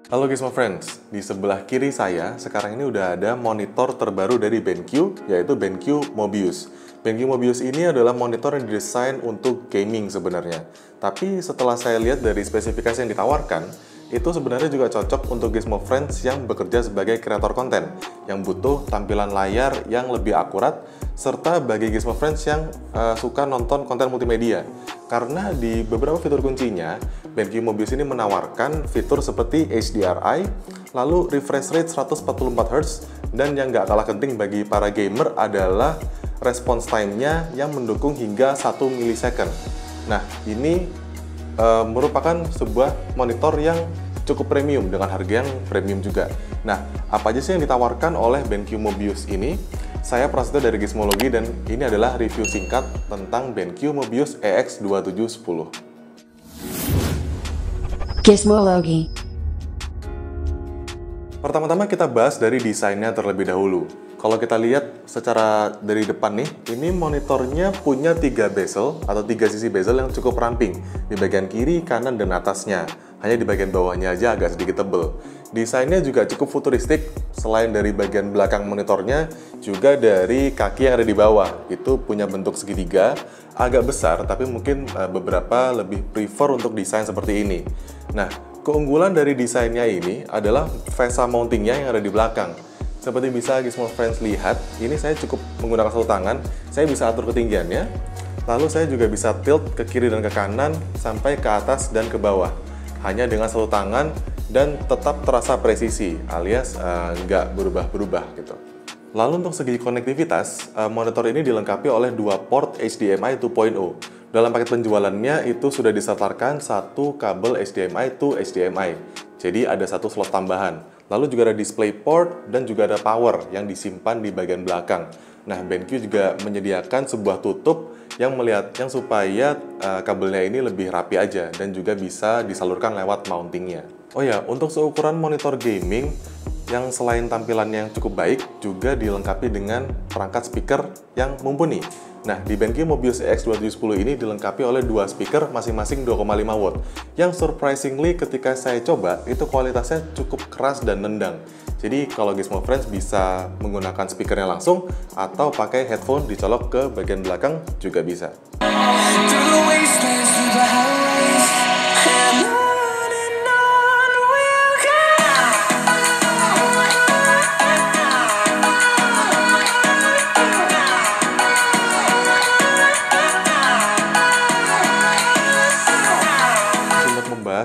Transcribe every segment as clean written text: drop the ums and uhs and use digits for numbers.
Halo Gizmo Friends, di sebelah kiri saya sekarang ini udah ada monitor terbaru dari BenQ, yaitu BenQ Mobius. BenQ Mobius ini adalah monitor yang didesain untuk gaming sebenarnya. Tapi setelah saya lihat dari spesifikasi yang ditawarkan, itu sebenarnya juga cocok untuk Gizmo Friends yang bekerja sebagai kreator konten, yang butuh tampilan layar yang lebih akurat, serta bagi Gizmo Friends yang suka nonton konten multimedia. Karena di beberapa fitur kuncinya, BenQ Mobius ini menawarkan fitur seperti HDRI, lalu refresh rate 144Hz, dan yang nggak kalah penting bagi para gamer adalah response time-nya yang mendukung hingga 1 milisecond. Nah, ini merupakan sebuah monitor yang cukup premium dengan harga yang premium juga. Nah, apa aja sih yang ditawarkan oleh BenQ Mobius ini? Saya Prasetyo dari Gizmologi dan ini adalah review singkat tentang BenQ Mobius EX2710. Gizmologi. Pertama-tama kita bahas dari desainnya terlebih dahulu. Kalau kita lihat secara dari depan nih, ini monitornya punya 3 bezel atau 3 sisi bezel yang cukup ramping di bagian kiri, kanan, dan atasnya. Hanya di bagian bawahnya aja agak sedikit tebel. Desainnya juga cukup futuristik, selain dari bagian belakang monitornya, juga dari kaki yang ada di bawah. Itu punya bentuk segitiga, agak besar, tapi mungkin beberapa lebih prefer untuk desain seperti ini. Nah, keunggulan dari desainnya ini adalah VESA mountingnya yang ada di belakang. Seperti bisa Gizmo Friends lihat, ini saya cukup menggunakan satu tangan, saya bisa atur ketinggiannya, lalu saya juga bisa tilt ke kiri dan ke kanan, sampai ke atas dan ke bawah. Hanya dengan satu tangan, dan tetap terasa presisi, alias nggak berubah-berubah gitu. Lalu untuk segi konektivitas, monitor ini dilengkapi oleh 2 port HDMI 2.0. Dalam paket penjualannya itu sudah disertakan satu kabel HDMI to HDMI, jadi ada satu slot tambahan. Lalu juga ada display port dan juga ada power yang disimpan di bagian belakang. Nah, BenQ juga menyediakan sebuah tutup yang supaya kabelnya ini lebih rapi aja dan juga bisa disalurkan lewat mountingnya. Oh ya, untuk seukuran monitor gaming yang selain tampilannya yang cukup baik, juga dilengkapi dengan perangkat speaker yang mumpuni. Nah, di BenQ Mobius EX2710 ini dilengkapi oleh 2 speaker masing-masing 2,5 watt. Yang surprisingly ketika saya coba, itu kualitasnya cukup keras dan nendang. Jadi kalau Gizmo Friends bisa menggunakan speakernya langsung, atau pakai headphone dicolok ke bagian belakang juga bisa.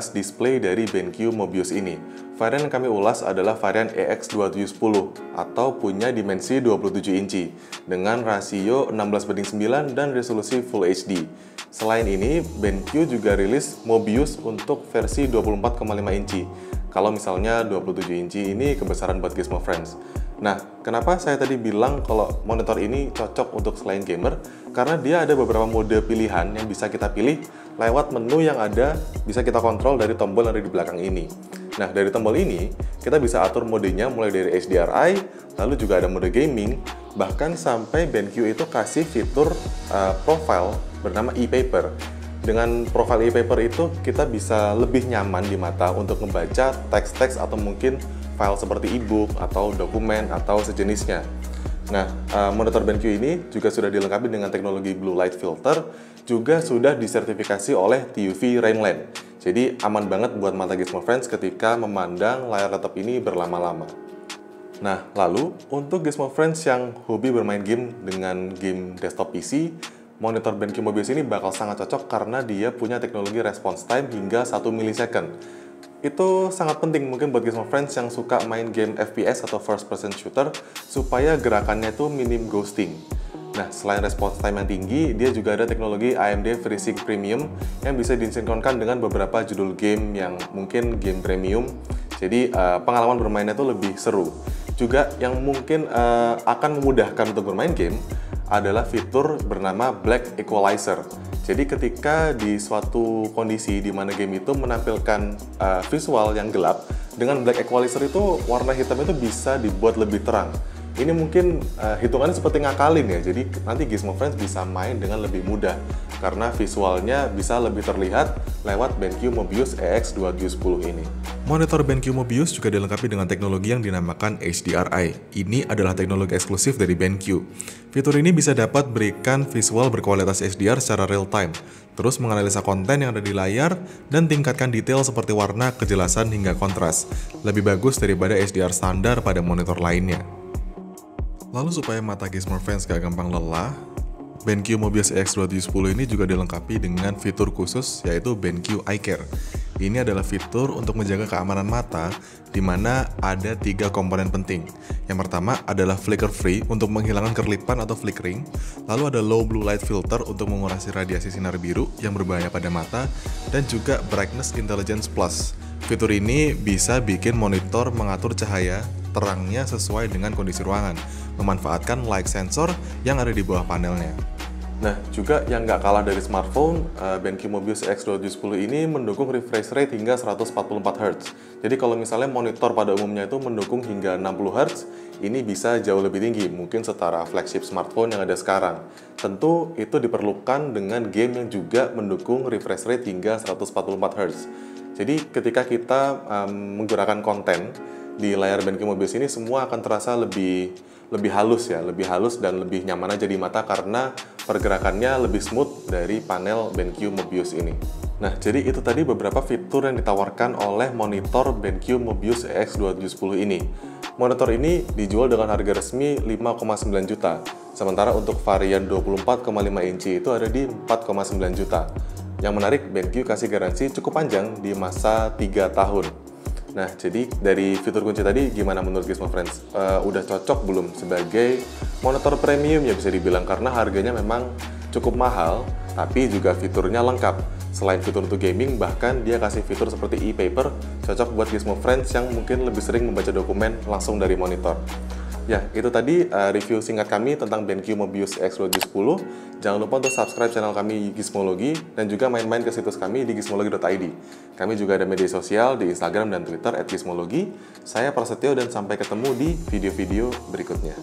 Display dari BenQ Mobius ini. Varian yang kami ulas adalah varian EX2710 atau punya dimensi 27 inci dengan rasio 16:9 dan resolusi Full HD. Selain ini, BenQ juga rilis Mobius untuk versi 24,5 inci. Kalau misalnya 27 inci ini kebesaran buat Gizmo Friends. Nah, kenapa saya tadi bilang kalau monitor ini cocok untuk selain gamer? Karena dia ada beberapa mode pilihan yang bisa kita pilih lewat menu yang ada, bisa kita kontrol dari tombol yang ada di belakang ini. Nah, dari tombol ini, kita bisa atur modenya mulai dari HDRI, lalu juga ada mode gaming, bahkan sampai BenQ itu kasih fitur profile bernama e-paper. Dengan profile e-paper itu, kita bisa lebih nyaman di mata untuk membaca teks-teks atau mungkin file seperti e-book atau dokumen atau sejenisnya. Nah, monitor BenQ ini juga sudah dilengkapi dengan teknologi Blue Light Filter, juga sudah disertifikasi oleh TUV Rainland. Jadi aman banget buat mata Gizmo Friends ketika memandang layar laptop ini berlama-lama. Nah, lalu untuk Gizmo Friends yang hobi bermain game dengan game desktop PC, monitor BenQ Mobius ini bakal sangat cocok karena dia punya teknologi response time hingga 1 milisecond. Itu sangat penting mungkin buat Gizmo Friends yang suka main game FPS atau first person shooter supaya gerakannya itu minim ghosting. Nah, selain response time yang tinggi, dia juga ada teknologi AMD FreeSync Premium yang bisa disinkronkan dengan beberapa judul game yang mungkin game premium. Jadi pengalaman bermainnya itu lebih seru. Juga yang mungkin akan memudahkan untuk bermain game adalah fitur bernama Black Equalizer. Jadi ketika di suatu kondisi di mana game itu menampilkan visual yang gelap, dengan Black Equalizer itu warna hitam itu bisa dibuat lebih terang. ini mungkin hitungannya seperti ngakalin ya, jadi nanti Gizmo Friends bisa main dengan lebih mudah karena visualnya bisa lebih terlihat lewat BenQ Mobius EX2710 ini. Monitor BenQ Mobius juga dilengkapi dengan teknologi yang dinamakan HDRI. Ini adalah teknologi eksklusif dari BenQ. Fitur ini bisa dapat berikan visual berkualitas HDR secara real time, terus menganalisa konten yang ada di layar, dan tingkatkan detail seperti warna, kejelasan, hingga kontras. Lebih bagus daripada HDR standar pada monitor lainnya. Lalu supaya mata Gizmo Friends gak gampang lelah, BenQ Mobius EX2710 ini juga dilengkapi dengan fitur khusus yaitu BenQ Eye Care. Ini adalah fitur untuk menjaga keamanan mata di mana ada 3 komponen penting. Yang pertama adalah flicker free untuk menghilangkan kerlipan atau flickering, lalu ada low blue light filter untuk mengurangi radiasi sinar biru yang berbahaya pada mata, dan juga brightness intelligence plus. Fitur ini bisa bikin monitor mengatur cahaya terangnya sesuai dengan kondisi ruangan, memanfaatkan light sensor yang ada di bawah panelnya. Nah, juga yang nggak kalah dari smartphone, BenQ Mobius EX2710 ini mendukung refresh rate hingga 144Hz. Jadi kalau misalnya monitor pada umumnya itu mendukung hingga 60Hz, ini bisa jauh lebih tinggi, mungkin setara flagship smartphone yang ada sekarang. Tentu itu diperlukan dengan game yang juga mendukung refresh rate hingga 144Hz. Jadi ketika kita menggunakan konten di layar BenQ Mobius ini, semua akan terasa lebih halus ya, lebih halus dan lebih nyaman aja di mata karena pergerakannya lebih smooth dari panel BenQ Mobius ini. Nah, jadi itu tadi beberapa fitur yang ditawarkan oleh monitor BenQ Mobius EX2710 ini. Monitor ini dijual dengan harga resmi 5,9 juta, sementara untuk varian 24,5 inci itu ada di 4,9 juta. Yang menarik, BenQ kasih garansi cukup panjang di masa 3 tahun. Nah, jadi dari fitur kunci tadi gimana menurut Gizmo Friends? Udah cocok belum sebagai monitor premium ya bisa dibilang, karena harganya memang cukup mahal, tapi juga fiturnya lengkap. Selain fitur untuk gaming, bahkan dia kasih fitur seperti e-paper, cocok buat Gizmo Friends yang mungkin lebih sering membaca dokumen langsung dari monitor. Ya, itu tadi review singkat kami tentang BenQ Mobius EX2710. Jangan lupa untuk subscribe channel kami Gizmology dan juga main-main ke situs kami di gizmology.id. Kami juga ada media sosial di Instagram dan Twitter @gizmology. Saya Prasetyo dan sampai ketemu di video-video berikutnya.